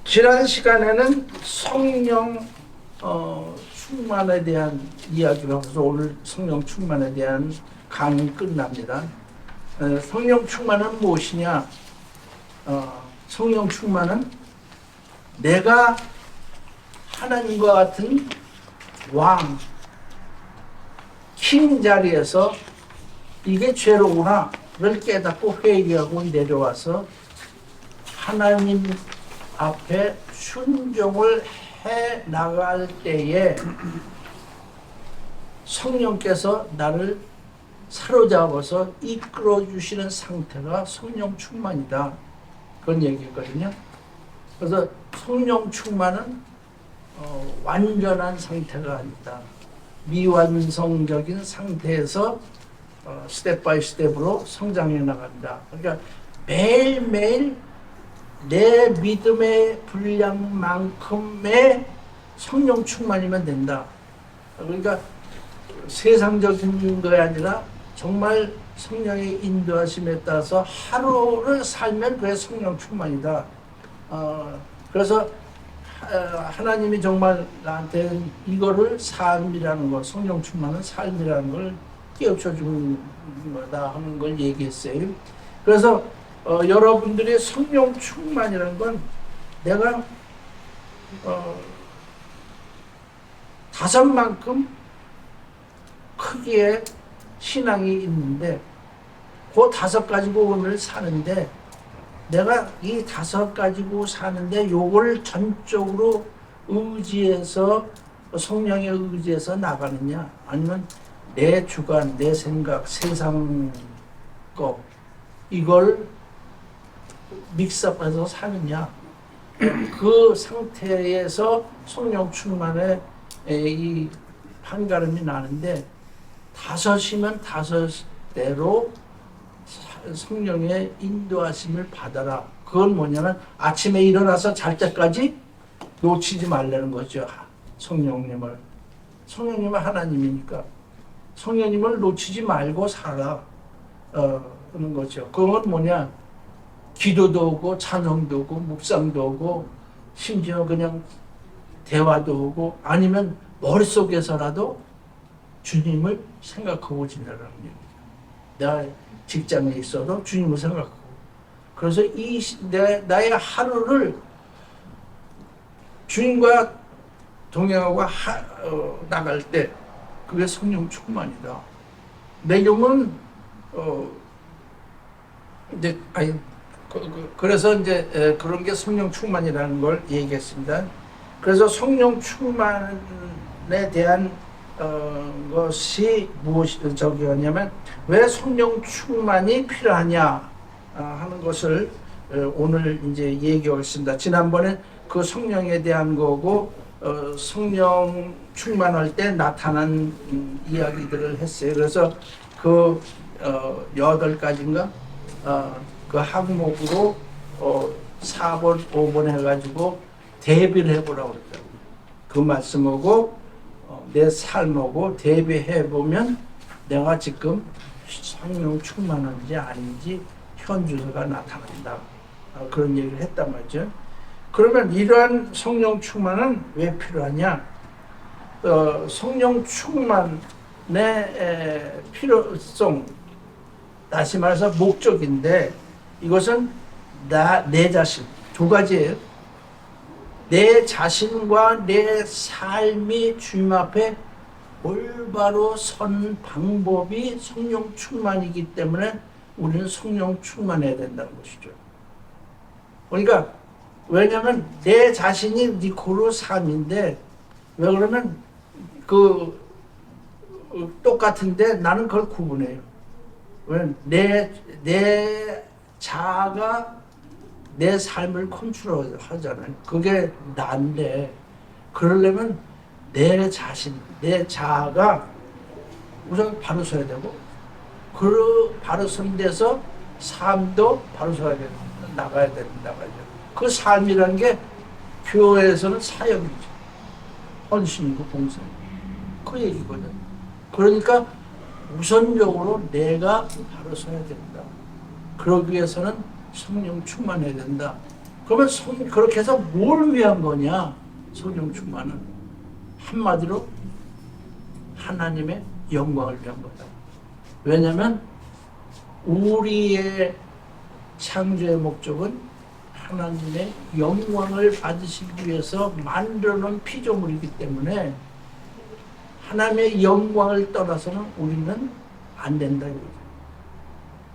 지난 시간에는 성령 충만에 대한 이야기를 하면서 오늘 성령 충만에 대한 강의 끝납니다. 성령 충만은 무엇이냐? 성령 충만은 내가 하나님과 같은 왕, 킹 자리에서 이게 죄로구나를 깨닫고 회개하고 내려와서 하나님 앞에 순종을 해 나갈 때에 성령께서 나를 사로잡아서 이끌어 주시는 상태가 성령 충만이다. 그런 얘기거든요. 그래서 성령 충만은 완전한 상태가 아니다. 미완성적인 상태에서 스텝 바이 스텝으로 성장해 나간다. 그러니까 매일매일 내 믿음의 분량만큼의 성령 충만이면 된다. 그러니까 세상적인 게 아니라 정말 성령의 인도하심에 따라서 하루를 살면 그게 성령 충만이다. 그래서 하나님이 정말 나한테 이거를 삶이라는 것, 성령 충만은 삶이라는 걸 깨우쳐 주는 거다 하는 걸 얘기했어요. 그래서 여러분들의 성령 충만이라는 건 내가 다섯만큼 크기의 신앙이 있는데 그 다섯 가지고 오늘 사는데 내가 이 다섯 가지고 사는데 요걸 전적으로 의지해서 성령의 의지해서 나가느냐 아니면 내 주관, 내 생각, 세상 거 이걸 믹스업해서 사느냐 그 상태에서 성령 충만의 이 판가름이 나는데 다섯이면 다섯대로 성령의 인도하심을 받아라. 그건 뭐냐면 아침에 일어나서 잘 때까지 놓치지 말라는 거죠. 성령님을 하나님이니까 성령님을 놓치지 말고 살아 그런 거죠. 그건 뭐냐? 기도도 오고 찬송도 오고 묵상도 오고 심지어 그냥 대화도 오고 아니면 머릿속에서라도 주님을 생각하고 지내라는 얘기죠. 내가 직장에 있어도 주님을 생각하고 그래서 나의 하루를 주님과 동행하고 나갈 때 그게 성령 충만이다. 내 경우는 그래서 이제 그런 게 성령 충만이라는 걸 얘기했습니다. 그래서 성령 충만에 대한 것이 저기였냐면 왜 성령 충만이 필요하냐 하는 것을 오늘 이제 얘기하겠습니다. 지난번에 그 성령에 대한 거고 성령 충만할 때 나타난 이야기들을 했어요. 그래서 그 8가지인가 그 항목으로 4번, 5번 해가지고 대비를 해보라고 그랬다고. 그 말씀하고 내 삶하고 대비해보면 내가 지금 성령 충만한지 아닌지 현주소가 나타난다. 그런 얘기를 했단 말이죠. 그러면 이러한 성령 충만은 왜 필요하냐? 성령 충만의 필요성, 다시 말해서 목적인데 이것은 내 자신, 두 가지예요. 내 자신과 내 삶이 주님 앞에 올바로 선 방법이 성령 충만이기 때문에 우리는 성령 충만해야 된다는 것이죠. 그러니까 왜냐하면 내 자신이 니코로 삶인데 왜 그러면 똑같은데 나는 그걸 구분해요. 왜냐면 내 자아가 내 삶을 컨트롤하잖아요. 그게 난데 그러려면 내 자신, 내 자아가 우선 바로 서야 되고 그 바로 선 데서 삶도 바로 서야 되고 나가야 된다 말이죠. 그 삶이라는 게 교회에서는 사역이죠. 헌신이고 봉사이고 그 얘기거든. 그러니까 우선적으로 내가 바로 서야 된다. 그러기 위해서는 성령 충만해야 된다. 그러면 그렇게 해서 뭘 위한 거냐? 성령 충만은 한마디로 하나님의 영광을 위한 거다. 왜냐하면 우리의 창조의 목적은 하나님의 영광을 받으시기 위해서 만들어놓은 피조물이기 때문에 하나님의 영광을 떠나서는 우리는 안 된다 이거죠.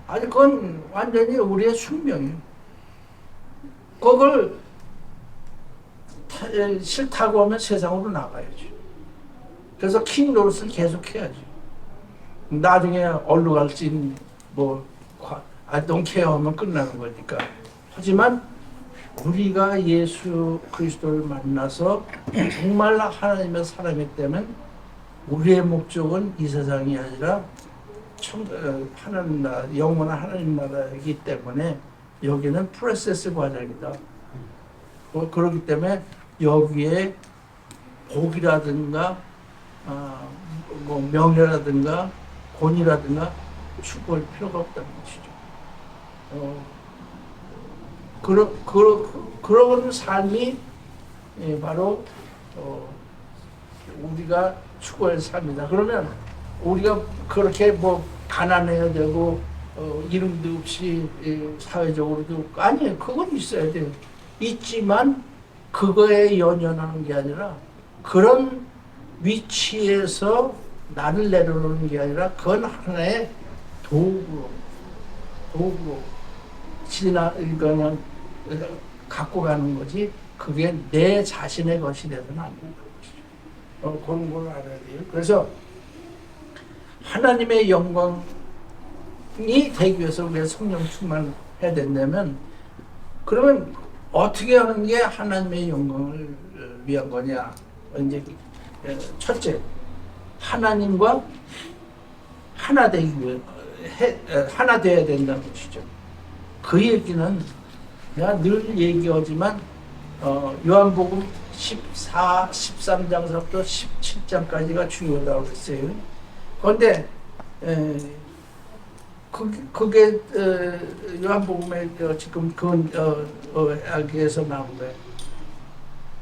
아니 그건 완전히 우리의 숙명이에요. 그걸 싫다고 하면 세상으로 나가야죠. 그래서 킹 노릇을 계속 해야죠. 나중에 어디로 갈지 뭐 I don't care 하면 끝나는 거니까. 하지만 우리가 예수 그리스도를 만나서 정말 하나님의 사람이 되면 우리의 목적은 이 세상이 아니라 하나님 나라, 영원한 하나님 나라이기 때문에 여기는 프로세스 과정이다. 그렇기 때문에 여기에 복이라든가 뭐 명예라든가 권위라든가 추구할 필요가 없다는 것이죠. 그런 삶이 바로 우리가 추구할 삶이다. 그러면 우리가 그렇게 뭐 가난해야 되고 이름도 없이 사회적으로도 아니에요. 그건 있어야 돼요. 있지만 그거에 연연하는 게 아니라 그런 위치에서 나를 내려놓는 게 아니라 그건 하나의 도구로 그냥 갖고 가는 거지 그게 내 자신의 것이 되서는 안 된다는 것이죠. 그런 걸 알아야 돼요. 그래서 하나님의 영광이 되기 위해서 우리가 성령 충만을 해야 된다면 그러면 어떻게 하는 게 하나님의 영광을 위한 거냐? 이제 첫째, 하나님과 하나 되기 위해 하나 되어야 된다는 것이죠. 그 얘기는 내가 늘 얘기하지만 요한복음 13장서부터 17장까지가 중요하다고 했어요. 그런데 그게 요한복음에 지금 알기에서 나온 거예요.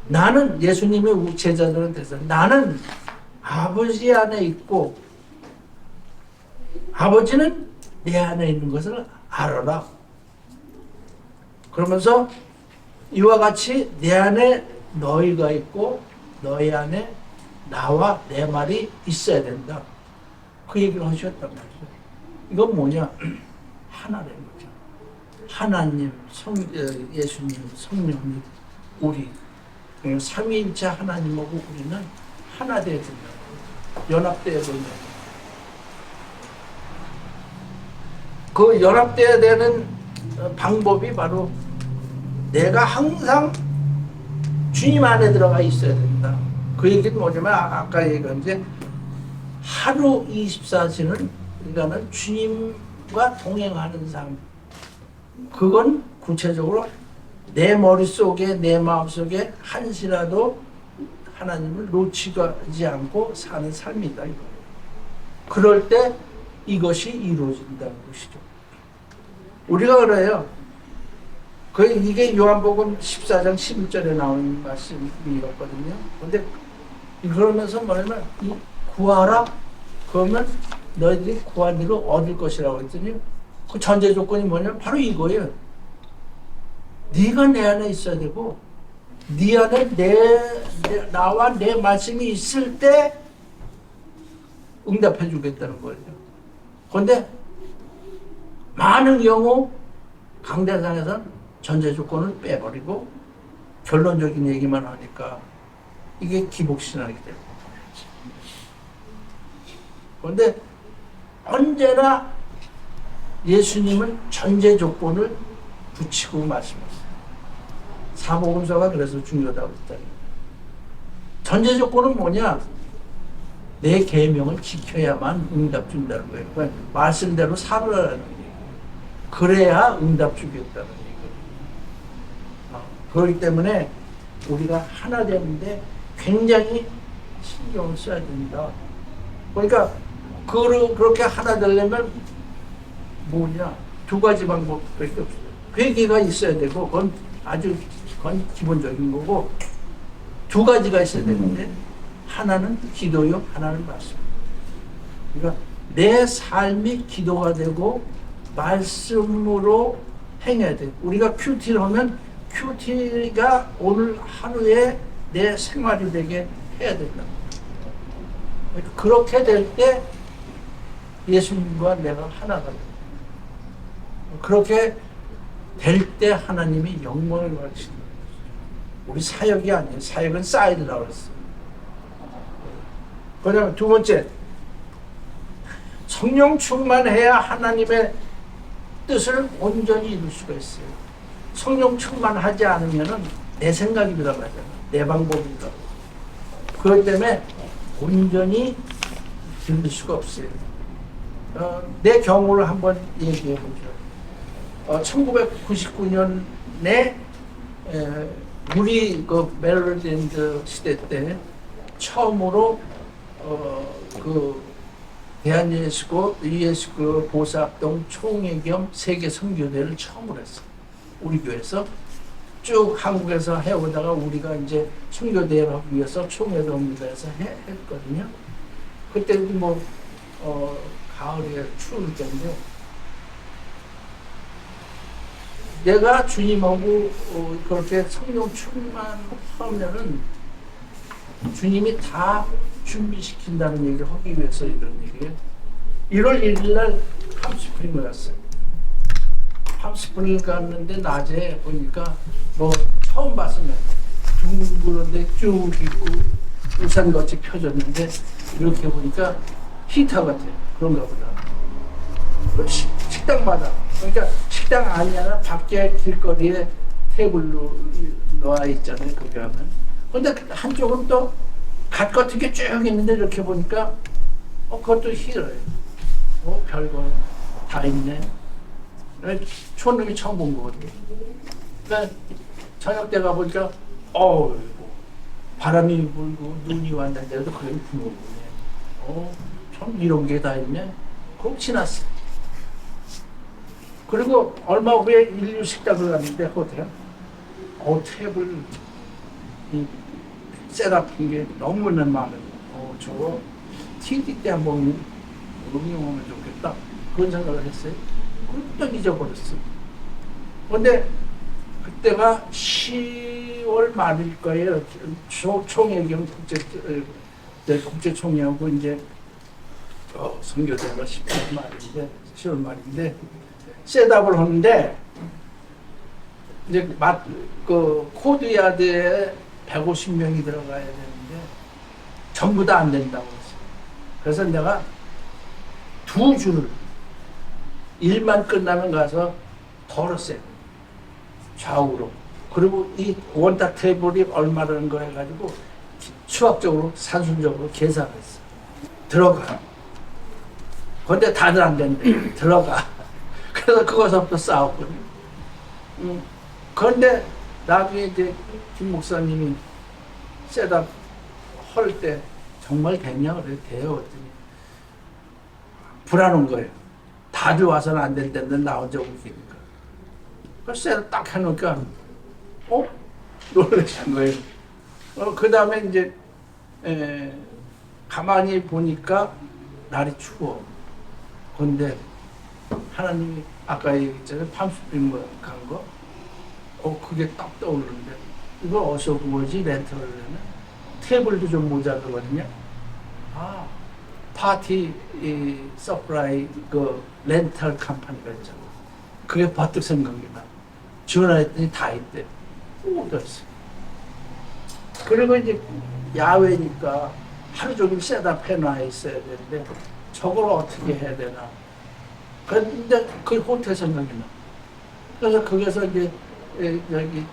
나는 예수님의 제자들한테서 나는 아버지 안에 있고 아버지는 내 안에 있는 것을 알아라. 그러면서 이와 같이 내 안에 너희가 있고 너희 안에 나와 내 말이 있어야 된다. 그 얘기를 하셨단 말이죠. 이건 뭐냐? 하나라는 거죠. 하나님, 예수님, 성령님, 우리 삼위일체 하나님하고 우리는 하나 되어야 된다. 연합되어야 된다. 그 연합되어야 되는 방법이 바로 내가 항상 주님 안에 들어가 있어야 된다. 그 얘기는 뭐냐면 아까 얘기한 게 하루 24시는 그러니까는 주님과 동행하는 삶. 그건 구체적으로 내 머릿속에 내 마음속에 한시라도 하나님을 놓치지 않고 사는 삶이다. 이거. 그럴 때 이것이 이루어진다는 것이죠. 우리가 그래요. 이게 요한복음 14장 11절에 나오는 말씀이었거든요. 근데 그러면서 뭐냐면 구하라. 그러면 너희들이 구한 대로 얻을 것이라고 했더니 그 전제 조건이 뭐냐면 바로 이거예요. 네가 내 안에 있어야 되고 네 안에 나와 내 말씀이 있을 때 응답해 주겠다는 거예요. 그런데 많은 경우 강대상에서는 전제 조건을 빼버리고 결론적인 얘기만 하니까 이게 기복신앙이 되는 거예요. 그런데 언제나 예수님은 전제 조건을 붙이고 말씀하셨어요. 사복음서가 그래서 중요하다고 했다. 전제 조건은 뭐냐? 내 계명을 지켜야만 응답 준다는 거예요. 그러니까 말씀대로 살아라는 얘기예요. 그래야 응답 주겠다는 얘기예요. 그렇기 때문에 우리가 하나 되는데 굉장히 신경을 써야 된다. 그러니까 그렇게 하나 되려면 뭐냐? 두 가지 방법밖에 없어요. 회개가 있어야 되고 그건 아주 그건 기본적인 거고, 두 가지가 있어야 되는데 하나는 기도요, 하나는 말씀. 그러니까 내 삶이 기도가 되고 말씀으로 행해야 돼. 우리가 큐티를 하면 큐티가 오늘 하루에 내 생활이 되게 해야 된다. 그렇게 될 때 예수님과 내가 하나가 돼. 그렇게 될 때 하나님이 영광을 받으신다. 우리 사역이 아니에요. 사역은 사이드라고 했어요. 그다음에 두 번째, 성령 충만해야 하나님의 뜻을 온전히 이룰 수가 있어요. 성령 충만하지 않으면은 내 생각이라고 하잖아. 내 방법이라고. 그렇기 때문에 온전히 들을 수가 없어요. 내 경우를 한번 얘기해 보죠. 1999년에 우리 그 메릴랜드 시대 때 처음으로 그 대한예수교 보사합동 총회 겸 세계 선교대를 처음으로 했어. 우리 교회에서 쭉 한국에서 해오다가 우리가 이제 선교대를 하기 위해서 총회도 옮기면서 했거든요. 그때도 뭐 가을에 추울 때인데 내가 주님하고 그렇게 성령 충만하면은 주님이 다 준비시킨다는 얘기를 하기 위해서 이런 얘기예요. 1월 1일 날 팜스프링을 갔어요. 팜스프링을 갔는데 낮에 보니까 뭐 처음 봤으면 둥그런데 쭉 있고 우산같이 펴졌는데 이렇게 보니까 히터 같아요. 그런가 보다. 식당마다. 그러니까 식당 안이 아니라 밖에 길거리에 테이블로 놓아 있잖아요. 거기 하면. 근데 한쪽은 또 갓 같은 게 쭉 있는데 이렇게 보니까 그것도 히터예요. 별거 다 있네. 촌놈이 처음 본 거거든요. 그러니까 저녁 때 가보니까 바람이 불고 눈이 왔는데도 그게 부모구네. 참 이런 게 다 있네. 그럼 지났어. 그리고 얼마 후에 인류 식당을 갔는데 호텔에 테이블 셋업한 게 너무나 많아요. 저거 TD 때 한번 응용하면 좋겠다. 그런 생각을 했어요. 또 잊어버렸어. 근데 그때가 10월 말일 거예요. 총회 겸 국제총회하고 이제 선교대가 10월 말인데 셋업을 하는데 이제 그 코드야드에 150명이 들어가야 되는데 전부 다 안 된다고 했어요. 그래서 내가 두 줄을 일만 끝나면 가서 덜었어요. 좌우로. 그리고 이 원탁 테이블이 얼마라는 거 해가지고 수학적으로 산술적으로 계산했어. 들어가. 근데 다들 안 된대. 들어가. 그래서 그거서부터 싸웠거든요. 그런데 나중에 이제 김 목사님이 셋업 할 때 정말 되냐? 그래 돼요. 그랬더니 불안한 거예요. 다들 와서는 안 된다는데 나 혼자 웃기니까. 그래서 셋업 딱 해놓으니까 놀라신 거예요. 그 다음에 이제 가만히 보니까 날이 추워. 근데 하나님이 아까 얘기했잖아요. 팜스프링 간 거. 그게 딱 떠오르는데 이걸 어디서 구하지? 렌터를 하면 테이블도 좀 모자르거든요. 파티 서프라이 그 렌털 컴퍼니가 있잖아. 그게 버뜩 생각이 나. 전화했더니 다 있대. 어디였어? 그리고 이제 야외니까 하루 종일 셋업 해놔 있어야 되는데 저걸 어떻게 해야 되나. 그런데 그 호텔 생각이 나. 그래서 거기서 이제 여기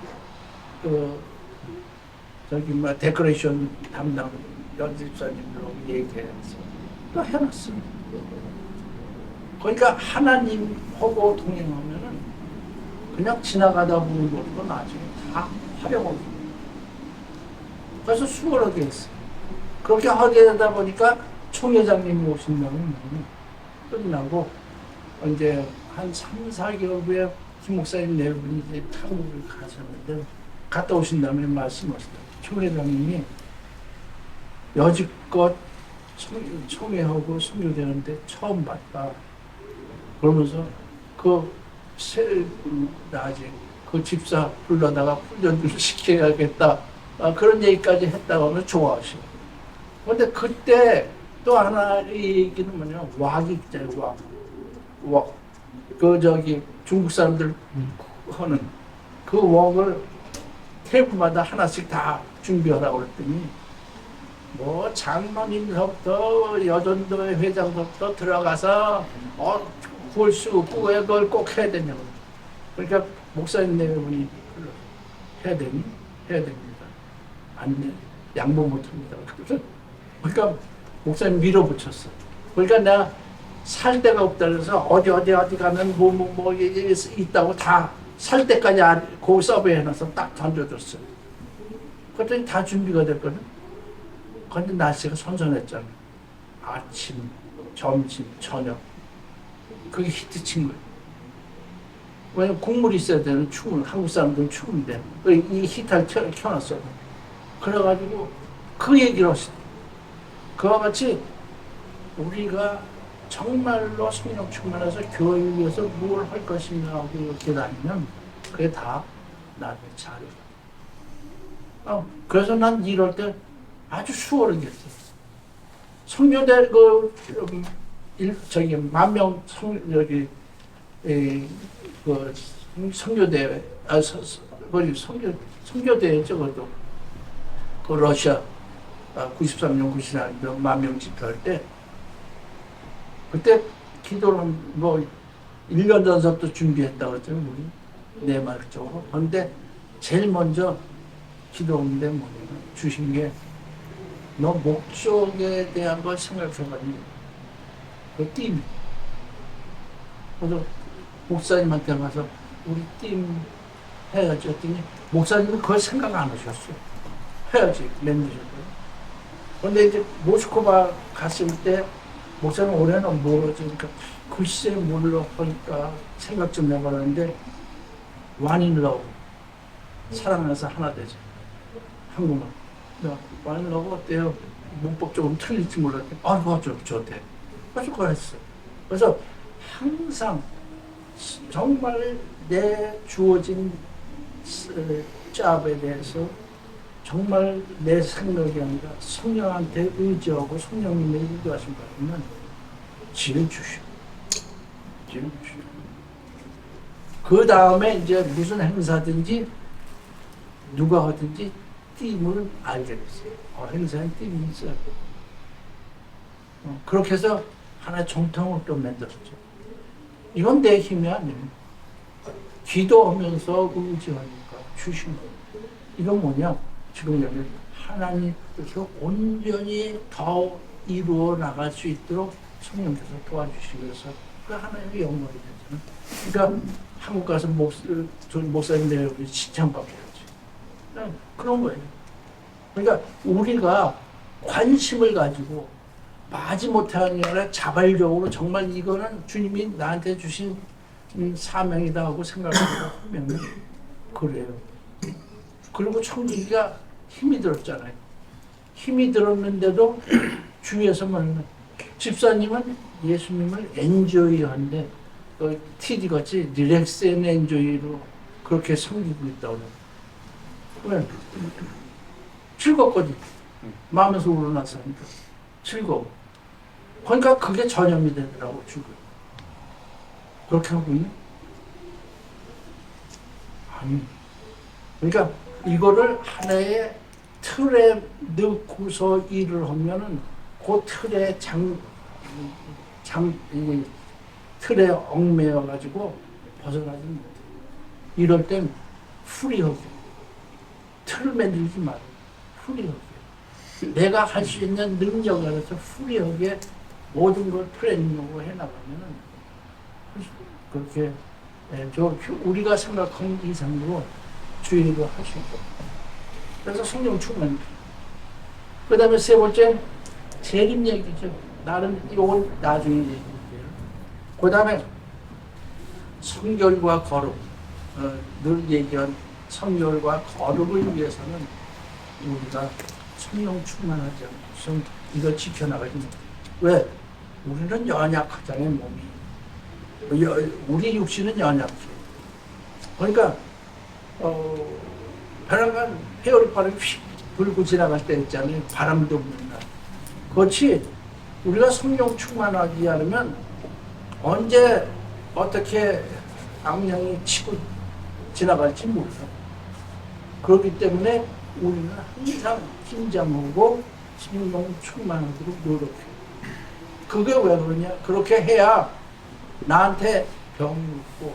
데코레이션 담당 연집사님들하고 얘기해서 또 해놨어. 그러니까 하나님하고 동행하면은 그냥 지나가다 보는 것도 나중에 다 활용하고. 그래서 수월하게 했어. 그렇게 하게 되다 보니까 총회장님이 오신다면 끝나고 이제 한 3, 4개월 후에 김 목사님 네 분이 이제 한국을 가셨는데 갔다 오신 다음에 말씀하시더라고요. 총회장님이 여지껏 총회하고 선교되는데 처음 봤다. 그러면서 나중에 그 집사 불러다가 훈련을 시켜야겠다. 그런 얘기까지 했다고 하면 좋아하시고. 근데 그때 또 하나 얘기는 뭐냐, 왁이 있잖아요, 왁. 중국 사람들 하는 그 왁을 테이프마다 하나씩 다 준비하라고 그랬더니, 뭐, 장로님서부터 여전도회 회장서부터 들어가서, 볼 수 없고 왜 그걸 꼭 해야 되냐고. 그러니까 목사님 네 분이 해야 됩니다. 안 돼. 양보 못 합니다. 그러니까 목사님 밀어붙였어. 그러니까 내가 살 데가 없다 그래서 어디 가면 뭐 있다고 다 살 때까지 그 서버에 해놔서 딱 던져줬어요. 그랬더니 다 준비가 됐거든. 근데 날씨가 선선했잖아. 아침, 점심, 저녁. 그게 히트 친 거예요. 왜냐면 국물이 있어야 되는 한국 사람들은 추운데 이 히터를 켜놨어. 그래가지고 그 얘기를 하시더라고요. 그와 같이 우리가 정말로 성령 충만해서 교회를 위해서 뭘 할 것인가 하고 이렇게 다니면 그게 다 나중에 자료가. 그래서 난 이럴 때 아주 수월하게 했어. 성교대 만명 성교대 성교대 적어도 그 러시아 93년 94년 만명 집회할 때 그때 기도를 뭐 1년 전부터 준비했다고 했잖아요. 우리 내말적으로. 그런데 제일 먼저 기도하는데 뭐냐면 주신 게 너 목적에 대한 걸 생각해가지고 그 띠임. 그래서 목사님한테 가서 우리 띠임 해야지 했더니 목사님은 그걸 생각 안 하셨어요. 해야지 맹기셨고요. 그런데 이제 모스크바 갔을 때 목사님 올해는 뭐지? 그러니까 글쎄 뭘로 하니까 생각 좀 해보는데 완인러브 사랑 안에서 하나 되죠. 한국말. 완인러브 어때요? 문법 조금 틀릴지 몰랐는데 아이고 좋대. 아주 그랬어. 그래서 항상 정말 내 주어진 잡에 대해서 정말 내 생각이 아니라 성령한테 의지하고 성령님의 인도하신 바라면 지혜 주시오. 그 다음에 이제 무슨 행사든지 누가 하든지 띠임을 알게 됐어요. 행사에 띠임이 있어요. 그렇게 해서 하나의 정통을 또 만들었죠. 이건 내 힘이 아니에요. 기도하면서 의지하니까 주신 거예요. 이건 뭐냐? 지금 여기 하나님께서 온전히 더 이루어 나갈 수 있도록 성령께서 도와주시기 위해서 그 하나님의 영광이 되잖아요. 그러니까 한국 가서 목사님들 칭찬받아야지. 그런 거예요. 그러니까 우리가 관심을 가지고 마지못해 아니라 자발적으로 정말 이거는 주님이 나한테 주신 사명이다 하고 생각하고 하면 그래요. 그리고 청지기가 힘이 들었잖아요. 힘이 들었는데도 주위에서만 집사님은 예수님을 엔조이한데 TD같이 릴렉스 앤 엔조이로 그렇게 섬기고 있다고 왜? 즐겁거든. 마음에서 우러나서니까 즐거워. 그러니까 그게 전염이 되더라고 주고. 그렇게 하고 있네? 아니. 그러니까 이거를 하나의 틀에 넣고서 일을 하면은 그 틀에 틀에 얽매여 가지고 벗어나지 못해. 이럴 땐 후리하게. 틀을 만들지 말고 후리하게. 내가 할 수 있는 능력 안에서 후리하게 모든 걸 트레이닝으로 해나가면은 그렇게 우리가 생각하는 이상으로 주의를 하실 거예요. 그래서 성령 충만. 그 다음에 세 번째, 재림 얘기죠. 나는 이건 나중에 얘기할게요. 그 다음에 성결과 거룩. 늘 얘기한 성결과 거룩을 위해서는 우리가 성령 충만하지 않고서 이걸 지켜나가지 못해. 왜? 우리는 연약하잖아요, 몸이. 우리 육신은 연약해. 그러니까 바람간 회오리 바람이 휙 불고 지나갈 때 있잖아요. 바람도 없는 날. 그렇지 우리가 성령 충만하지 않으면 언제 어떻게 악령이 치고 지나갈지 몰라. 그렇기 때문에 우리는 항상 긴장하고 성령 충만하도록 노력해. 그게 왜 그러냐? 그렇게 해야 나한테 병이 없고,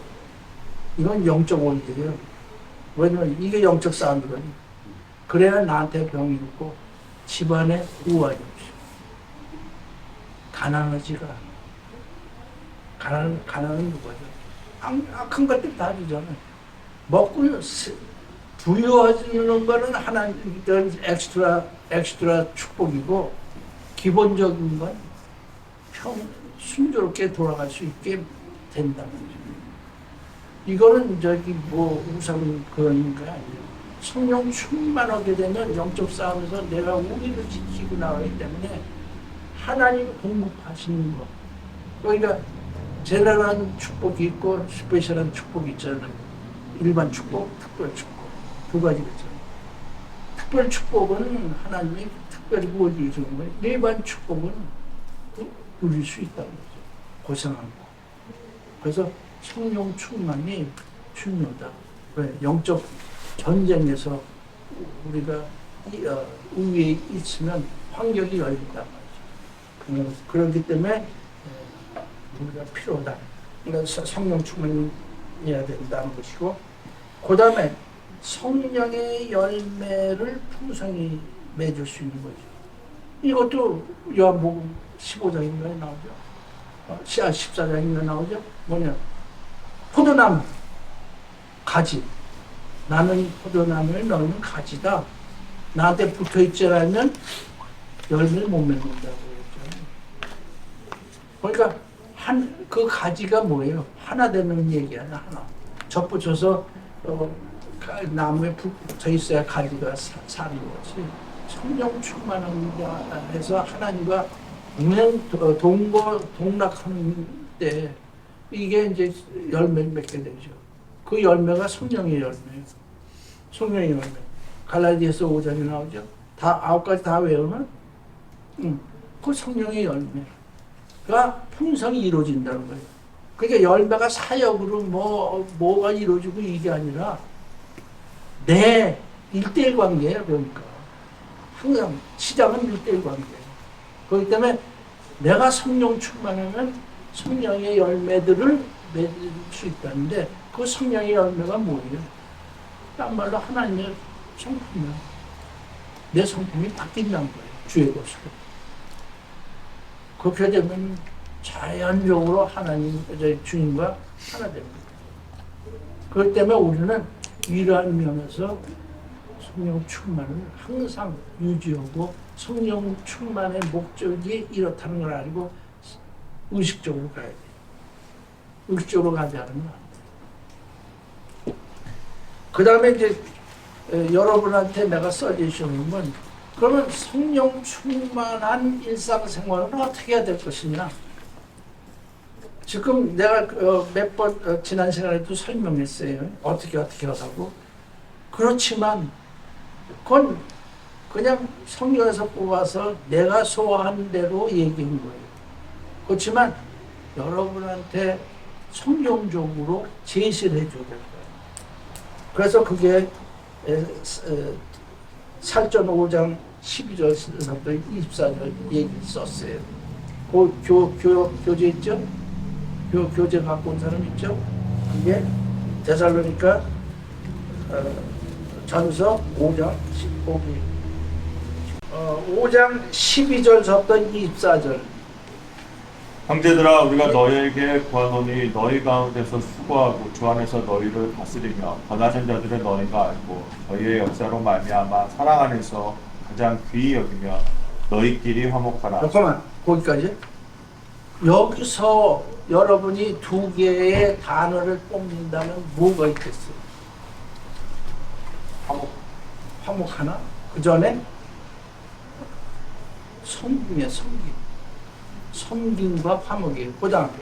이건 영적 원리예요. 왜냐면 이게 영적 싸움이거든요. 그래야 나한테 병이 없고 집안에 우환이 없어. 가난하지가 않아. 가난은 누구죠? 악한 것들 다 주잖아. 먹고 부유해지는 거는 하나님 엑스트라 축복이고, 기본적인 건 순조롭게 돌아갈 수 있게 된다는 거죠. 이거는 우선 그런 게 아니에요. 성령 충만하게 되면 영적 싸움에서 내가 우리를 지키고 나가기 때문에 하나님 공급하시는 거. 그러니까 제너럴한 축복이 있고 스페셜한 축복이 있잖아요. 일반 축복, 특별 축복. 두 가지가 있잖아요. 특별 축복은 하나님이 특별히 구원해 주는 거예요. 일반 축복은 누릴 수 있다는 거죠. 고생한 거. 그래서 성령 충만이 중요하다. 왜? 영적 전쟁에서 우리가 위에 있으면 환경이 열린단 말이죠. 그렇기 때문에 우리가 필요하다. 그래서 성령 충만해야 된다는 것이고, 그 다음에 성령의 열매를 풍성히 맺을 수 있는 거죠. 이것도 요한복음 15장인가에 나오죠. 14장인가에 나오죠. 뭐냐? 포도나무, 가지. 나는 포도나무에 너는 가지다. 나한테 붙어있지 않으면 열매를 못 맺는다고 그랬잖아요. 그러니까 그 가지가 뭐예요? 하나 되는 얘기야, 하나. 접붙여서 나무에 붙어 있어야 가지가 사는 거지. 성령 충만한 해서 하나님과 동락하는 때 이게 이제 열매를 맺게 되죠. 그 열매가 성령의 열매예요. 성령의 열매. 갈라디아서 5장에 나오죠. 다 9가지 다 외우면 그 성령의 열매가 풍성히 이루어진다는 거예요. 그러니까 열매가 사역으로 뭐가 이루어지고 이게 아니라 내 1대1 관계예요. 그러니까 항상 시작은 1대1 관계예요. 그렇기 때문에 내가 성령 충만하면 성령의 열매들을 맺을 수 있다는데, 그 성령의 열매가 뭐예요? 딴 말로 하나님의 성품이야. 내 성품이 바뀐다는 거예요. 주의 것으로. 그렇게 되면 자연적으로 주님과 하나 됩니다. 그렇기 때문에 우리는 이러한 면에서 성령 충만을 항상 유지하고, 성령 충만의 목적이 이렇다는 걸 알고 의식적으로 가야 돼요. 의식적으로 가지 않으면 안 돼요. 그 다음에 이제 여러분한테 내가 서제시하는 건, 그러면 성령 충만한 일상생활은 어떻게 해야 될 것이냐. 지금 내가 몇 번 지난 시간에도 설명했어요. 어떻게 하라고. 그렇지만 그건 그냥 성경에서 뽑아서 내가 소화한 대로 얘기한 거예요. 그렇지만 여러분한테 성경적으로 제시를 해줘야 될 거예요. 그래서 그게 살전 5장 12절부터 24절 얘기 썼어요. 그 교재 있죠? 교재 갖고 온 사람 있죠? 그게 데살로니가 전서 5장 5장 12절부터 24절. 형제들아, 우리가 너희에게 구하노니 너희 가운데서 수고하고 주 안에서 너희를 다스리며 권하신 자들을 너희가 알고 저희의 역사로 말미암아 사랑 안에서 가장 귀히 여기며 너희끼리 화목하라. 잠깐만, 거기까지. 여기서 여러분이 두 개의 단어를 뽑는다면 뭐가 있겠어요? 화목 하나? 그 전에 섬김이야, 섬김. 섬김과 화목이에요. 그 다음에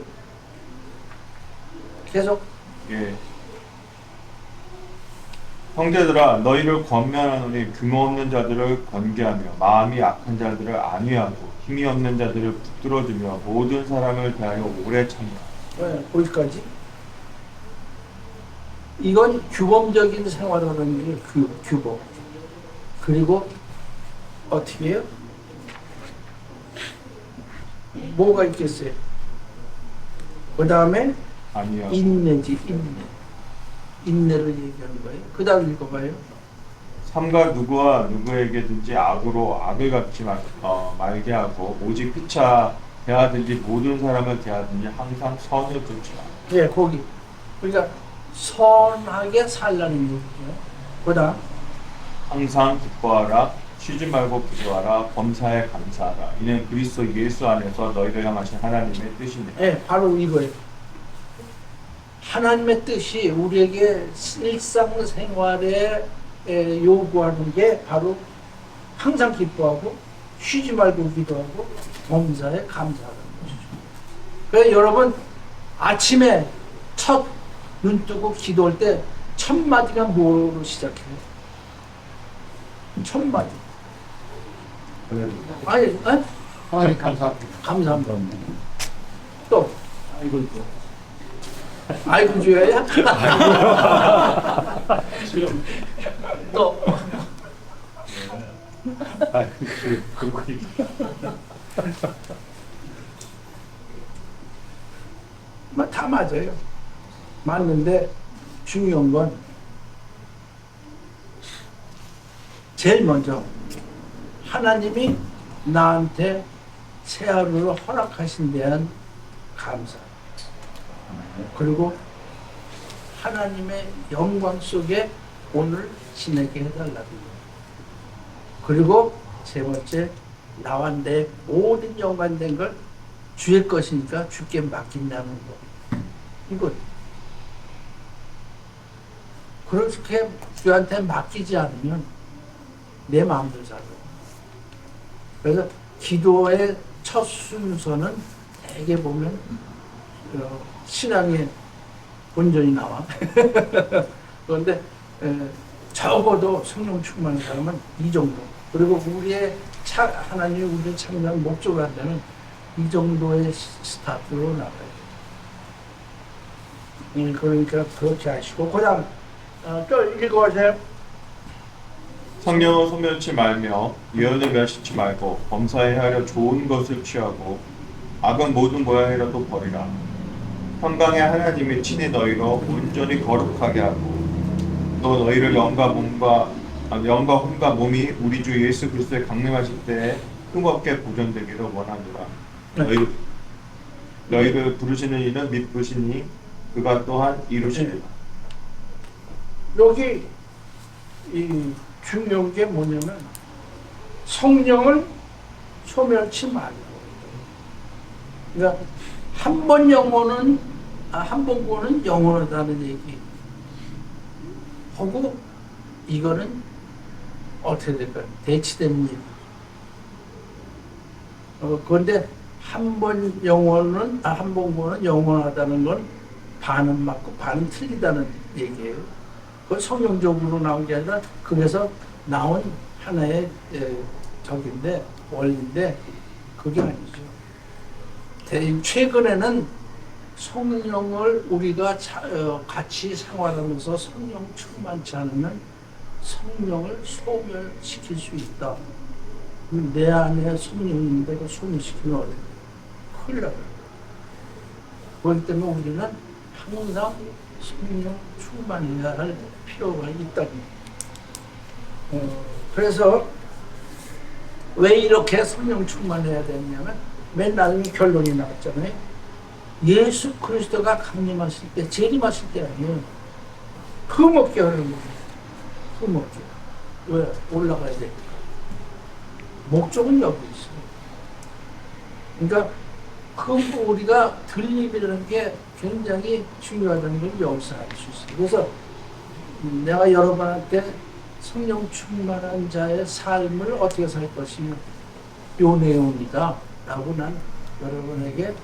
계속. 예. 형제들아 너희를 권면하노니 규모 없는 자들을 권계하며 마음이 약한 자들을 안위하고 힘이 없는 자들을 붙들어주며 모든 사람을 대하여 오래 참으라. 네, 거기까지. 이건 규범적인 생활하는 게 규범. 그리고 어떻게 해요? 뭐가 있겠어요? 그 다음에 아니하고 인내지, 인내. 인내를 얘기하는 거예요. 그 다음 읽어봐요. 삼가 누구와 누구에게든지 악으로 악을 갚지 말게 하고 오직 피차 대하든지 모든 사람을 대하든지 항상 선을 쫓으라. 예, 거기. 그러니까 선하게 살라는 얘기죠. 그 다음. 항상 기뻐하라 쉬지 말고 기도하라 범사에 감사하라. 이는 그리스도 예수 안에서 너희를 향하신 하나님의 뜻이니라. 예, 바로 이거예요. 하나님의 뜻이 우리에게 일상생활에 요구하는 게 바로 항상 기뻐하고 쉬지 말고 기도하고 범사에 감사하는 것이죠. 그래서 여러분 아침에 첫 눈 뜨고 기도할 때 첫 마디가 뭐로 시작해요? 첫 마디. 아니, 하나님 감사합니다. 감사합니다. 또 아이고 줘야 또 다 맞아요. 맞는데 중요한 건 제일 먼저 하나님이 나한테 새 하루를 허락하신 데한 감사. 그리고 하나님의 영광 속에 오늘 지내게 해달라고. 그리고 세 번째, 나와 내 모든 연관된 걸 주의 것이니까 주께 맡긴다는 거. 이거. 그렇게 주한테 맡기지 않으면 내 마음대로 살아. 그래서 기도의 첫 순서는 대개 보면 신앙의 본전이 나와. 그런데 적어도 성령 충만한 사람은 이 정도. 그리고 우리의 하나님이 우리를 참여한 목적을 한다면 이 정도의 스타트로 나가요. 그러니까 그렇게 하시고 그다음 또 읽어보세요. 성령을 소멸치 말며 예언을 멸시치 말고 범사에 하려 좋은 것을 취하고 악은 모든 모양이라도 버리라. 평강의 하나님이 친히 너희로 온전히 거룩하게 하고 또 너희를 영과 혼과 몸이 우리 주 예수 그리스도의 강림하실 때에 흠없게 보존되기를 원하노라. 너희를 부르시는 이는 믿으시니 그가 또한 이루시리라. 여기 이 중요한 게 뭐냐면 성령을 소멸치 말고. 그러니까 한 번 구원은 영원하다는 얘기. 하고 이거는 어떻게 될까요? 대치되는 얘기. 그런데 한 번 구원은 영원하다는 건 반은 맞고 반은 틀리다는 얘기예요. 그 성경적으로 나온 게 아니라 그래서 나온 하나의 적인데 원리인데 그게 아니죠. 최근에는 성령을 우리가 같이 생활하면서 성령 충만치 않으면 성령을 소멸시킬 수 있다. 내 안에 성령인데 그 소멸시키면 어려워요. 큰일 나요. 그렇기 때문에 우리는 항상 성령 충만해야 할 필요가 있다. 그래서 왜 이렇게 성령 충만해야 되냐면 맨 나중에 결론이 나왔잖아요. 예수 그리스도가 강림하실 때, 재림하실 때 아니에요. 흠없게 하는 거예요. 흠없게. 왜? 올라가야 되니까. 목적은 여기 있어요. 그러니까 그 우리가 들림이라는 게 굉장히 중요하다는 걸 여기서 알 수 있어요. 그래서 내가 여러분한테 성령 충만한 자의 삶을 어떻게 살 것이며 요 내용이다 라고 난 여러분에게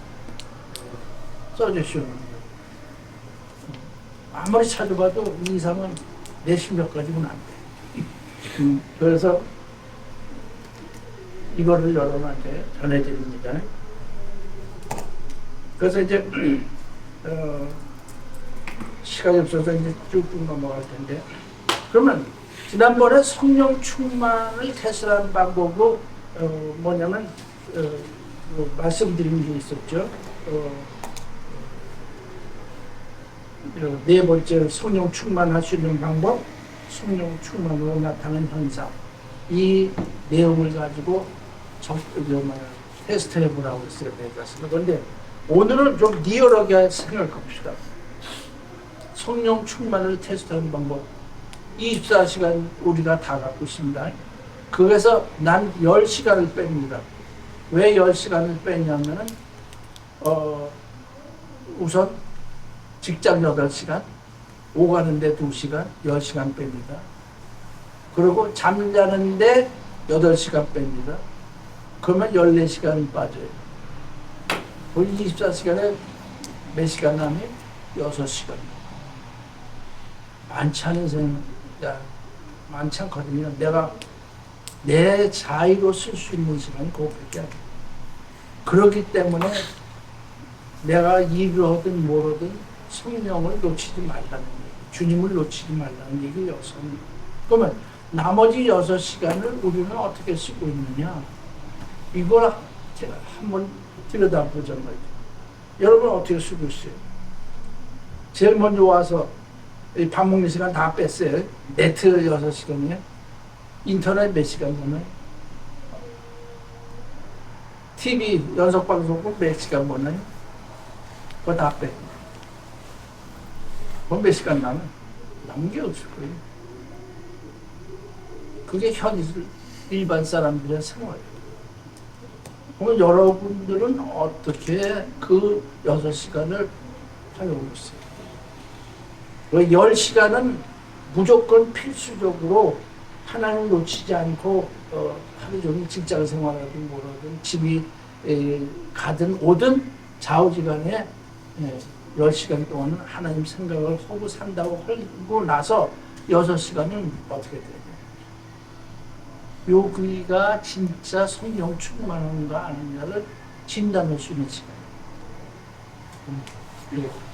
써주시는 거예요. 아무리 찾아봐도 이 이상은 내 실력 가지고는 안 돼. 그래서 이거를 여러분한테 전해드립니다. 그래서 이제 시간이 없어서 이제 쭉쭉 넘어갈 텐데, 그러면 지난번에 성령 충만을 테스트하는 방법으로 뭐냐면 말씀드린 게 있었죠. 네 번째 성령 충만할 수 있는 방법, 성령 충만으로 나타나는 현상, 이 내용을 가지고 테스트해 보라고 했어요. 그런데 오늘은 좀 리얼하게 생각해 봅시다. 성령 충만을 테스트하는 방법 24시간 우리가 다 갖고 있습니다. 그래서 난 10시간을 뺍니다. 왜 10시간을 빼냐면은 우선 직장 8시간, 오가는데 2시간, 10시간 뺍니다. 그리고 잠자는데 8시간 뺍니다. 그러면 14시간 빠져요. 그 24시간에 몇 시간 남이? 6시간. 많지 않은 생각, 많지 않거든요. 내가 내 자유로 쓸 수 있는 시간이 그것밖에 안 돼요. 그렇기 때문에 내가 일을 하든 뭘 하든 성령을 놓치지 말라는 얘기, 주님을 놓치지 말라는 얘기를 여기서는. 그러면 나머지 6시간을 우리는 어떻게 쓰고 있느냐? 이걸 제가 한번 들여다보자는 거죠. 여러분 어떻게 쓰고 있어요? 제일 먼저 와서 밥 먹는 시간 다 뺐어요. 네트 6시간이에요. 인터넷 몇 시간 보나요? TV 연속방송 몇 시간 보나요? 그거 다 빼. 그럼 몇 시간 남은? 남은 게 없을 거예요. 그게 현실 일반 사람들의 생활이에요. 그럼 여러분들은 어떻게 그 6시간을 활용하고 있어요? 그 10시간은 무조건 필수적으로 하나님을 놓치지 않고 하루 종일 직장 생활하든 뭐라든 집이 가든 오든 좌우지간에 10시간 동안은 하나님 생각을 하고 산다고 하고 나서 6시간은 어떻게 돼요? 요 그이가 진짜 성령 충만한가 아니냐를 진단할 수 있는 시간이에요.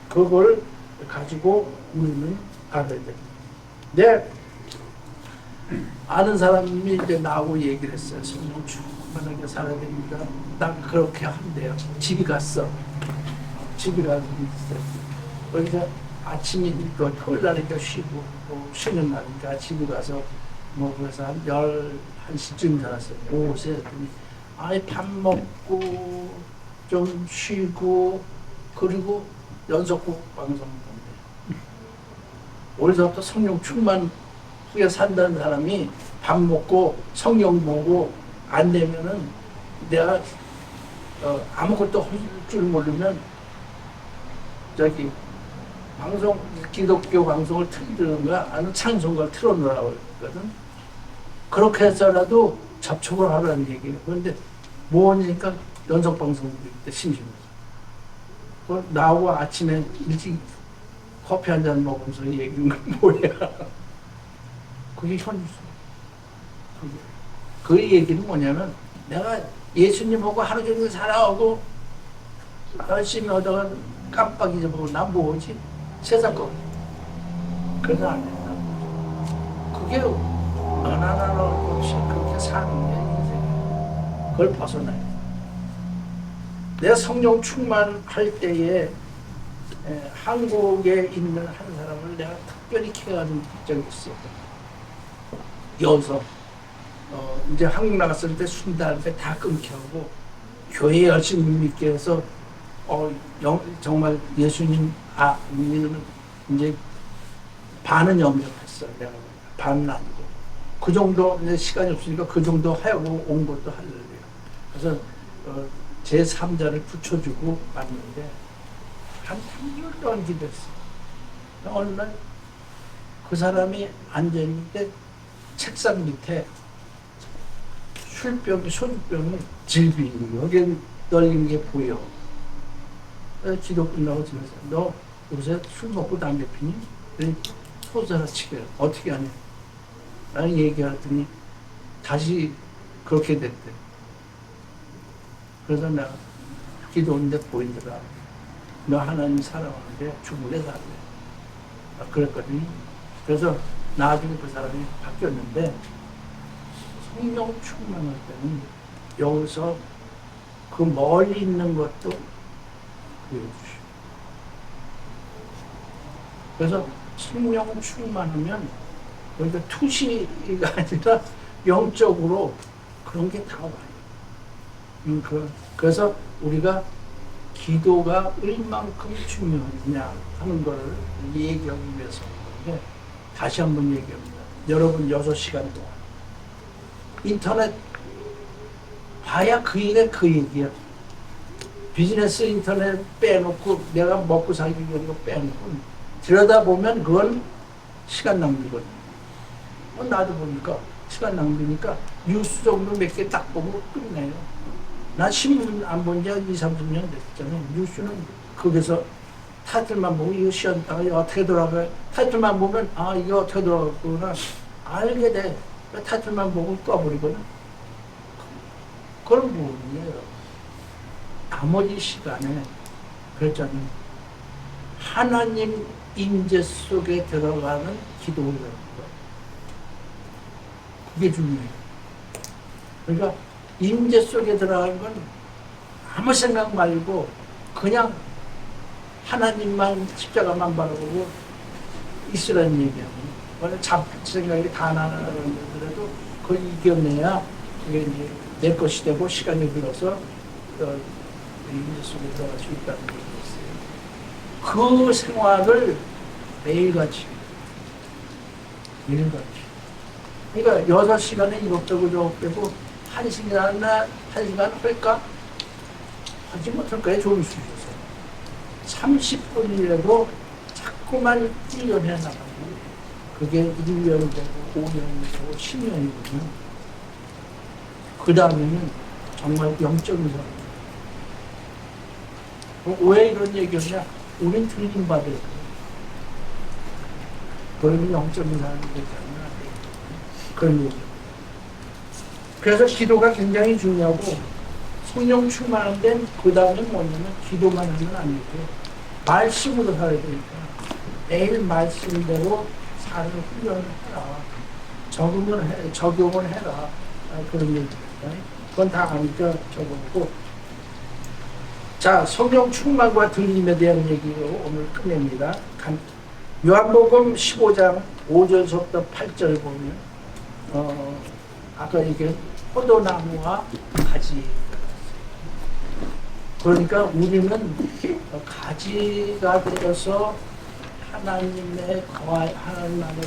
그걸 가지고 우리는 알아야 됩니다. 네, 아는 사람이 이제 나하고 얘기를 했어요. 성령 충만하게 살아야 됩니다. 난 그렇게 한대요. 집이 갔어. 집이 가서 있어요. 그러니까 아침에 토요일 날이니까 쉬고 쉬는 날이니까 집에 가서 그래서 한 11시쯤 일어났어요. 오후에 했더니 아이 밥 먹고 좀 쉬고 그리고 연속곡 방송 본대. 어디서부터 성령 충만 후에 산다는 사람이 밥 먹고 성령 보고 안 되면은 내가 아무것도 할 줄 모르면 저기 방송 기독교 방송을 틀든가 아니면 찬송가를 틀어놓으라고 했거든. 그렇게 해서라도 접촉을 하라는 얘기예요. 그런데 뭐하니까 연속 방송도 있대 심심해서. 나하고 아침에 일찍 커피 한 잔 먹으면서 얘기하는 건 뭐야? 그게 현실이에요. 그 얘기는 뭐냐면 내가 예수님하고 하루 종일 살아오고 열심히 하다가 깜빡 잊어보고 난 뭐지? 세상 거. 그래서 안 된다. 그게 어나나로 없이 그렇게 사는 게 인생. 그걸 벗어나야 돼. 내가 성령 충만할 때에 한국에 있는 한 사람을 내가 특별히 케어하는 적이 있어요. 여기서 이제 한국 나갔을 때 순다할 때 다 끊게 하고 교회 열심히 믿게 해서 정말 예수님 믿는 이제 반은 영접했어. 내가 반은 아니고 그 정도 이제 시간이 없으니까 그 정도 하고 온 것도 할래요. 그래서 제3자를 붙여주고 왔는데 한 3개월 동안 기도했어. 어느 날 그 사람이 앉아있는데 책상 밑에 술병이, 소주병이 질비 여기 널린 게 보여. 기도 끝나고 집에서 너 요새 술 먹고 담배 피니? 소자라 치게 어떻게 하냐? 라는 얘기하더니 다시 그렇게 됐대. 그래서 내가 기도하는데 보이더라. 너 하나님 사랑하는데 죽을래 살래? 그랬거든요. 그래서 나중에 그 사람이 바뀌었는데 성령 충만할 때는 여기서 그 멀리 있는 것도 보여주시고 그래서 성령 충만하면 그러니까 투시가 아니라 영적으로 그런 게 다 와요. 그래서 우리가 기도가 얼만큼 중요하냐 하는 걸 얘기하기 위해서 그런데 다시 한번 얘기합니다. 여러분 6시간 동안 인터넷 봐야 그 일에 그 얘기야. 비즈니스 인터넷 빼놓고 내가 먹고 살기 위한 거 빼놓고 들여다보면 그건 시간 낭비거든요. 나도 보니까 시간 낭비니까 뉴스 정도 몇 개 딱 보고 끝내요. 나 신문 안 본 지 20-30년 됐잖아요. 뉴스는 거기서 타이틀만 보고 이거 시험다가 이거 어떻게 돌아가요? 타이틀만 보면 아 이게 어떻게 돌아갔구나 알게 돼. 타이틀만 보고 꺼버리거든. 그런 부분이에요. 나머지 시간에 그랬잖아요. 하나님 임재 속에 들어가는 기도를 하는 거예요. 그게 중요해요. 그러니까 임재 속에 들어가는 건 아무 생각 말고 그냥 하나님만 십자가만 바라보고 있으라는 얘기하고 원래 잡생각이 다 나는데도 그걸 이겨내야 그게 이제 내 것이 되고 시간이 흘러서 임재 속에 들어갈 수 있다는 얘기였어요. 그 생활을 매일같이 그러니까 6시간에 이것되고 저것되고 1시간 할까? 하지 못할 거예요. 좋을 수 있어서 30분이라도 자꾸만 훈련해 나가고 그게 1년이 되고 5년이 되고 10년이 되면 그 다음에는 정말 영적인 사람. 왜 이런 얘기하냐? 우린 틀림 받을 거예요. 그러면 영적인 사람이 되잖아요. 그런 얘기. 그래서 기도가 굉장히 중요하고 성령 충만한 데는 그 다음에 뭐냐면 기도만 하면 안 되고 말씀으로 살아야 되니까 매일 말씀대로 사는 훈련을 해라. 적용을 해라. 그런 얘기입니다. 그건 다 아니까 적었고 자, 성령 충만과 들림에 대한 얘기로 오늘 끝냅니다. 요한복음 15장 5절부터 8절 보면 아까 얘기한 포도나무와 가지. 그러니까 우리는 가지가 되어서 하나님 안에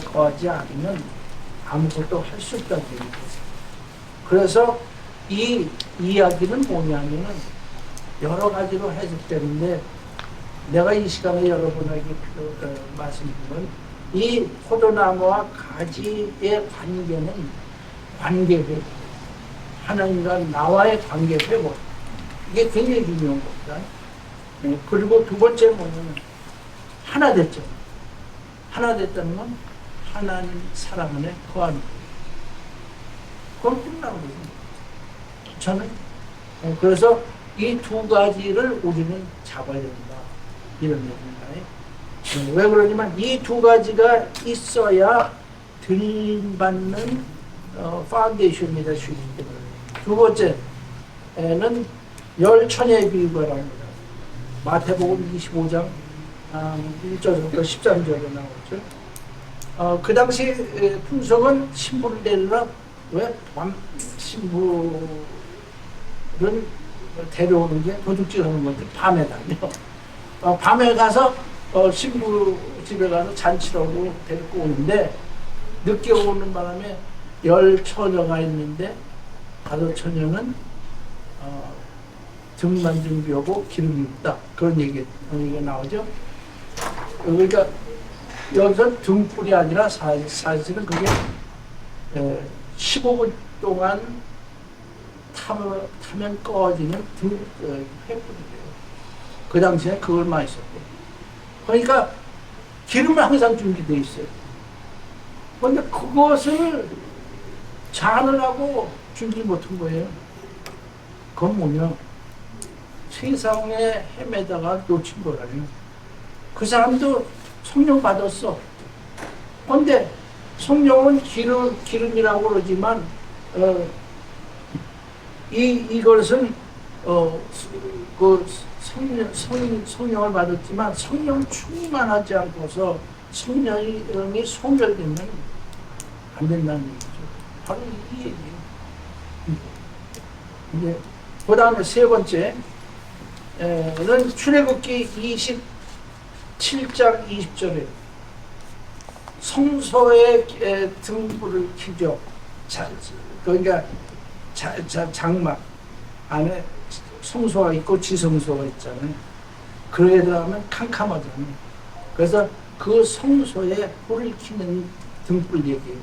거하지 않으면 아무것도 할 수 없다는 얘기죠. 그래서 이 이야기는 뭐냐면은 여러 가지로 해석되는데 내가 이 시간에 여러분에게 말씀드리면 이 포도나무와 가지의 관계회복. 하나님과 나와의 관계회복. 이게 굉장히 중요한 겁니다. 그리고 두 번째 뭐냐면 하나 됐죠. 하나 됐다는 건 하나님 사랑 안에 거하는 거예요. 그럼 끝나는 거죠. 저는 그래서 이 두 가지를 우리는 잡아야 된다. 이런 얘기입니다. 왜 그러냐면 이 두 가지가 있어야 들림받는 파운데이션이 될 수 있기 때문에. 두 번째는 열천의 비유가 합니다. 마태복음 25장 1절부터 13절에 나오죠. 그 당시 풍속은 신부를 데리러 왜? 신부를 데려오는 게 도둑질하는 건데 밤에 다녀. 밤에 가서 신부 집에 가서 잔치라고 데리고 오는데 늦게 오는 바람에 10처녀가 있는데 5처녀는 등만 준비하고 기름이 있다. 그런 얘기가 나오죠. 그러니까 여기서 등불이 아니라 사실은 그게 15분 동안 타면 꺼지는 횃불이에요. 그 당시에 그걸 많이 썼고. 그러니까 기름은 항상 준비되어 있어요. 그런데 그것을 자느라고 준비 못한 거예요. 그건 뭐냐? 세상에 헤매다가 놓친 거라요. 그 사람도 성령 받았어. 그런데 성령은 기름이라고 그러지만 이것은 그 성령을 받았지만 성령 충만하지 않고서 성령이 소멸되면 안 된다는 얘기죠. 바로 이 얘기예요. 이제 그 다음에 세 번째는 출애굽기 27장 20절에 성소의 등불을 켜죠. 그러니까 장막 안에 성소가 있고 지성소가 있잖아요. 그러게 들어가면 캄캄하잖아요. 그래서 그 성소에 불을 켜는 등불 얘기예요.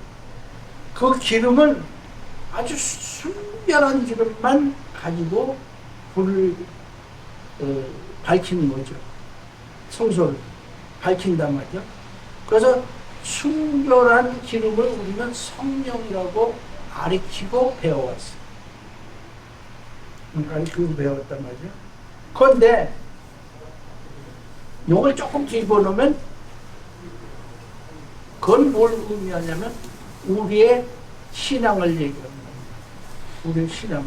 그 기름은 아주 순별한 기름만 가지고 불을 밝히는 거죠. 성소를 밝힌단 말이죠. 그래서 순별한 기름을 우리는 성령이라고 가르치고 배워왔어요. 가르치고 배웠단 말이죠. 그런데 이걸 조금 집어넣으면 그건 뭘 의미하냐면 우리의 신앙을 얘기합니다. 우리의 신앙을.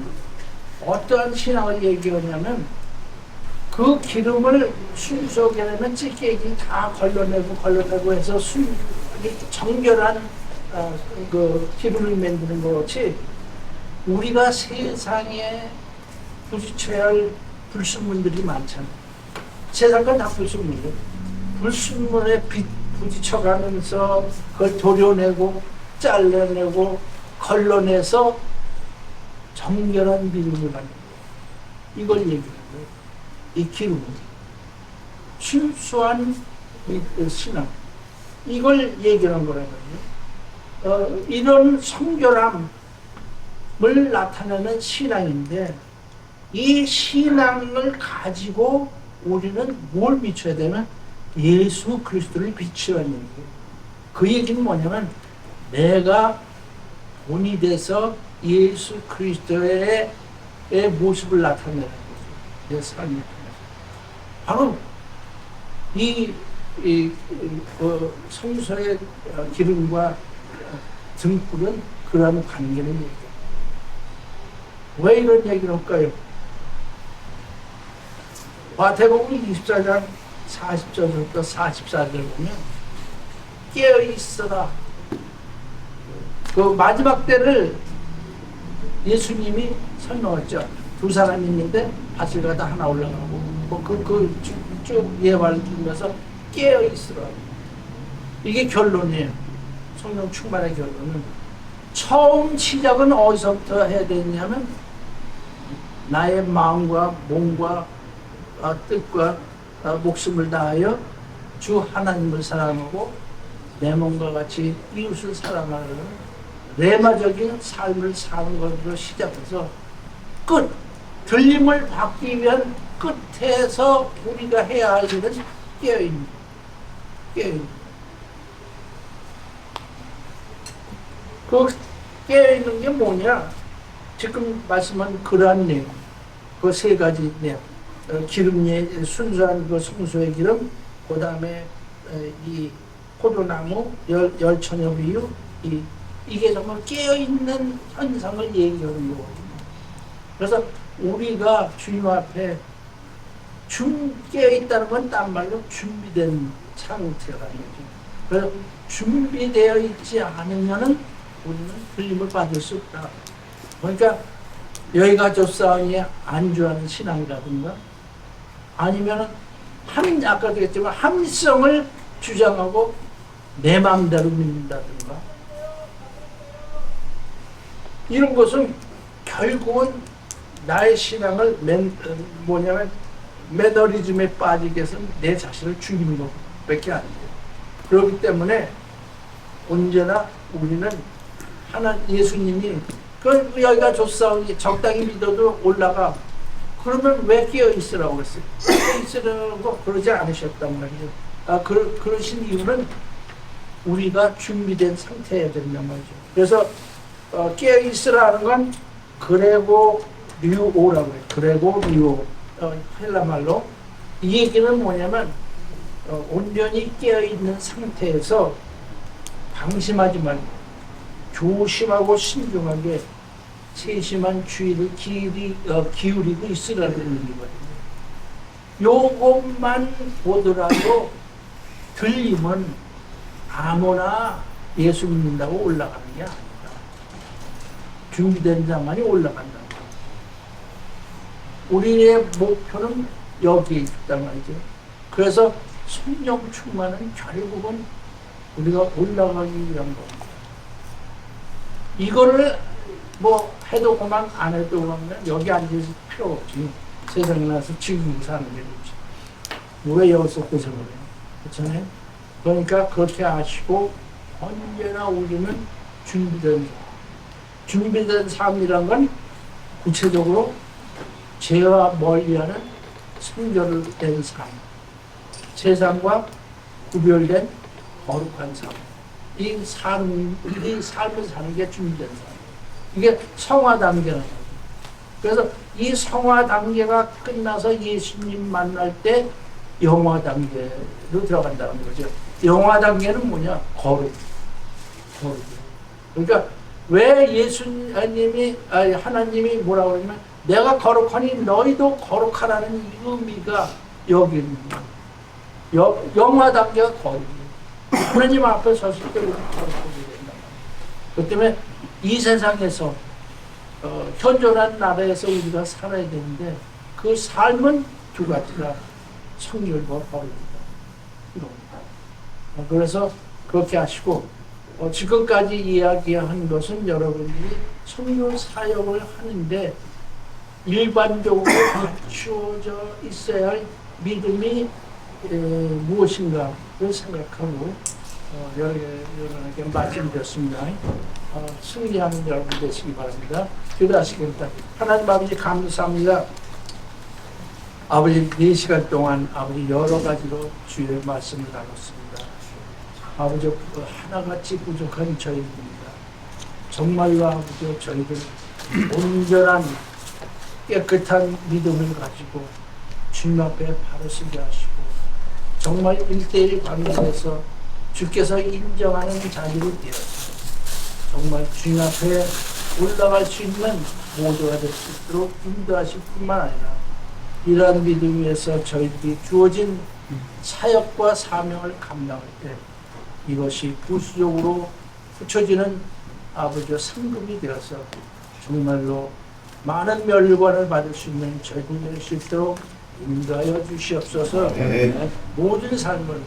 어떠한 신앙을 얘기하냐면 그 기름을 순수하게 하면 찌개기 다 걸러내고 해서 정결한 그 기름을 만드는 것 같이 우리가 세상에 부딪혀야 할 불순물들이 많잖아요. 세상 건 다 불순물이에요. 불순물에 부딪혀가면서 그걸 도려내고 잘라내고 걸러내서 정결한 기름을 만드는 거예요. 이걸 얘기하는 거예요. 이 기름, 순수한 신앙, 이걸 얘기하는 거라고요. 이런 성결함을 나타내는 신앙인데 이 신앙을 가지고 우리는 뭘 비춰야 되면 예수 그리스도를 비추라는 얘기예요. 그 얘기는 뭐냐면 내가 본이 돼서 예수 그리스도의 모습을 나타내는 거죠. 내 삶을 통해서. 바로 성소의 기름과 등불은 그러한 관계를 얘기해요. 왜 이런 얘기를 할까요? 마태복음 24장 40절부터 44절 보면 깨어있어라. 그 마지막 때를 예수님이 설명했죠. 두 사람이 있는데 밭을 가다 하나 올라가고 쭉 예화를 들으면서 깨어있으라. 이게 결론이에요. 성령 충만의 결론은 처음 시작은 어디서부터 해야 되냐면 나의 마음과 몸과 뜻과 목숨을 다하여 주 하나님을 사랑하고 내 몸과 같이 이웃을 사랑하는 레마적인 삶을 사는 것으로 시작해서 끝, 들림을 받기 위한 끝에서 우리가 해야 할 일은 깨어있는 그 깨어있는 게 뭐냐? 지금 말씀한 그러한 내용, 그 세 가지 내용, 기름, 순수한 그 성소의 기름, 그 다음에 이 포도나무, 열처녀비유, 이게 정말 깨어있는 현상을 얘기하는 거거든요. 그래서 우리가 주님 앞에 깨어있다는 건 딴 말로 준비된 상태라는 거죠. 그래서 준비되어 있지 않으면은 우리는 들림을 받을 수 없다. 그러니까 여기가 좁사오니 안주하는 신앙이라든가 아니면은 아까도 했지만 합리성을 주장하고 내 마음대로 믿는다든가 이런 것은 결국은 나의 신앙을 뭐냐면 매너리즘에 빠지게 해서 내 자신을 죽이는 것밖에 안 돼요. 그렇기 때문에 언제나 우리는 예수님이 여기가 좋사오니 적당히 믿어도 올라가. 그러면 왜 깨어 있으라고 그랬어요? 깨어 있으라고 그러지 않으셨단 말이에요. 그러신 이유는 우리가 준비된 상태여야 된단 말이죠. 그래서 깨어 있으라는 건 그레고 류오라고 해요. 그레고 류오. 헬라 말로. 이 얘기는 뭐냐면 온전히 깨어 있는 상태에서 방심하지 말고 조심하고 신중하게 세심한 주의를 기울이고 있으라는 얘기거든요. 요것만 보더라도 들리면 아무나 예수 믿는다고 올라가는 게 아니다. 준비된 자만이 올라간다. 우리의 목표는 여기에 있단 말이죠. 그래서 성령 충만은 결국은 우리가 올라가기 위한 겁니다. 이거를 뭐 해도 그만 안 해도 그만 여기 앉아있을 필요 없지. 세상에 나서 즐기고 사는 게 좋지. 왜 여기서 고생을 해요? 그렇잖아요? 그러니까 그렇게 아시고 언제나 우리는 준비된 삶. 준비된 삶이란 건 구체적으로 죄와 멀리하는 성결된 삶. 세상과 구별된 거룩한 삶. 이 삶을 사는 게 준비된 삶. 이게 성화 단계라는 거죠. 그래서 이 성화 단계가 끝나서 예수님 만날 때 영화 단계로 들어간다는 거죠. 영화 단계는 뭐냐? 거룩. 그러니까 왜 하나님이 뭐라고 그러냐면 내가 거룩하니 너희도 거룩하라는 이 의미가 여기 있는 거예요. 영화 단계가 거룩이에요. 하나님 앞에 섰을 때 우리는 거룩하게 된다. 그렇기 때문에 이 세상에서 현존한 나라에서 우리가 살아야 되는데 그 삶은 두 가지가 성결과 거룩이다. 그래서 그렇게 하시고 지금까지 이야기한 것은 여러분들이 성교 사역을 하는데 일반적으로 갖추어져 있어야 할 믿음이 무엇인가를 생각하고 여러분에게 말씀드렸습니다. 승리하는 여러분 되시기 바랍니다. 기도하시겠습니다. 하나님 아버지 감사합니다. 아버지 4시간 동안 아버지 여러 가지로 주의 말씀을 나눴습니다. 아버지 하나같이 부족한 저희들입니다. 정말로 아버지 저희들 온전한 깨끗한 믿음을 가지고 주님 앞에 바로 서게 하시고 정말 1:1 관계에서 주께서 인정하는 자리를 되어서 정말 주님 앞에 올라갈 수 있는 모두가 될 수 있도록 인도하실 뿐만 아니라 이러한 믿음 위에서 저희들이 주어진 사역과 사명을 감당할 때 이것이 부수적으로 붙여지는 아버지의 상급이 되어서 정말로 많은 멸관을 받을 수 있는 저희들 될 수 있도록 인도하여 주시옵소서. 모든 삶을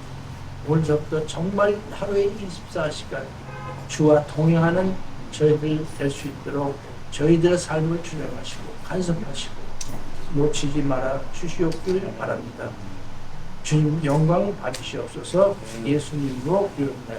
오늘부터 정말 하루에 24시간 주와 동행하는 저희들 될 수 있도록 저희들의 삶을 주장하시고 간섭하시고 놓치지 말아 주시옵길 바랍니다. 주님 영광 받으시옵소서. 예수님으로 기도합니다.